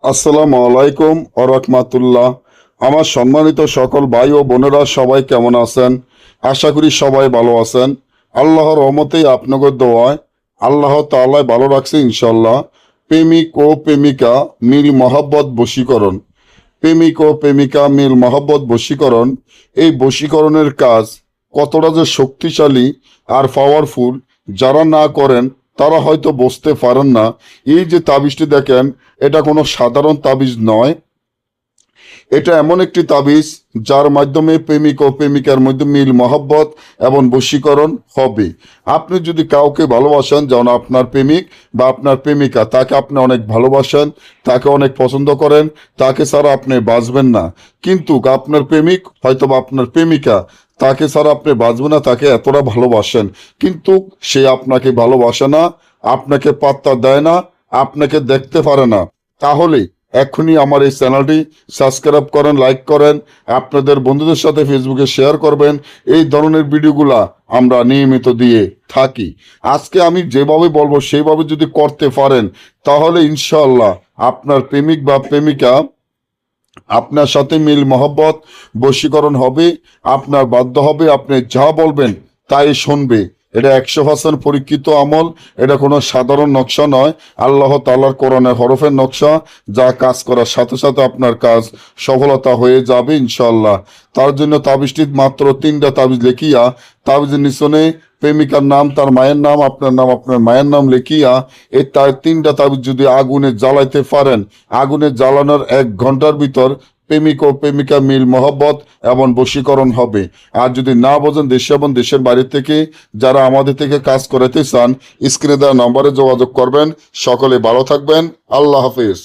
আসসালামু আলাইকুম ওয়া রাহমাতুল্লাহ। আমার সম্মানিত সকল ভাই ও বোনেরা সবাই কেমন আছেন? আশা করি সবাই ভালো আছেন। আল্লাহর রহমতেই আপনাদের দোয়ায় আল্লাহ তাআলা ভালো রাখছে ইনশাল্লাহ। প্রেমিক ও প্রেমিকা মিল মহব্বত বশীকরণ। প্রেমিক ও প্রেমিকা মিল মহব্বত বশীকরণ, এই বশীকরণের কাজ কতটা যে শক্তিশালী আর পাওয়ারফুল, যারা না করেন তারা হয়তো বুঝতে পারেন না। এই যে তাবিজটি দেখেন, এটা কোনো সাধারণ তাবিজ নয়। এটা এমন একটি তাবিজ যার মাধ্যমে প্রেমিক ও প্রেমিকার মধ্যে মিল মহব্বত এবং বশীকরণ হবে। আপনি যদি কাউকে ভালোবাসেন, যেমন আপনার প্রেমিক বা আপনার প্রেমিকা, তাকে আপনি অনেক ভালোবাসেন, তাকে অনেক পছন্দ করেন, তাকে ছাড়া আপনি বাঁচবেন না। কিন্তু আপনার প্রেমিক হয়তো বা আপনার প্রেমিকা, তাকে ছাড়া আপনি বাঁচবেন না, তাকে এতটা ভালোবাসেন, কিন্তু সে আপনাকে ভালোবাসে না, আপনাকে পাত্তা দেয় না, আপনাকে দেখতে পারে না। তাহলে এখনই আমার এই চ্যানেলটি সাবস্ক্রাইব করেন, লাইক করেন, আপনাদের বন্ধুদের সাথে ফেসবুকে শেয়ার করবেন। এই ধরনের ভিডিওগুলা আমরা নিয়মিত দিয়ে থাকি। আজকে আমি যেভাবে বলবো সেইভাবে যদি করতে পারেন, তাহলে ইনশাআল্লাহ আপনার প্রেমিক বা প্রেমিকা আপনার সাথে মিল মহব্বত বশীকরণ হবে। আপনার বাধ্য হবে, আপনি যা বলবেন তাই শুনবে। এটা 100% পরীক্ষিত আমল। এটা কোনো সাধারণ নকশা নয়, আল্লাহ তাআলার কোরআনের হরফের নকশা, যা কাজ করার সাথে সাথে আপনার কাজ সফলতা হয়ে যাবে ইনশাল্লাহ। তার জন্য তাবিজটি মাত্র 3টা তাবিজ লিখিয়া, তাবিজের নিচনে প্রেমিকার নাম, তার মায়ের নাম, আপনার নাম, আপনার মায়ের নাম লিখিয়া এই 3টা তাবিজ যদি আগুনে জ্বালাইতে পারেন, আগুনে জ্বালানোর 1 ঘন্টার ভিতর প্রেমিক ও প্রেমিকা মিল মহব্বত এবং বশীকরণ হবে। আর যদি না বোঝেন, দেশে এবং দেশের বাইরে থেকে যারা আমাদের থেকে কাজ করাতে চান, স্ক্রিনে দেওয়া নম্বরে যোগাযোগ করবেন। সকলে ভালো থাকবেন। আল্লাহ হাফিজ।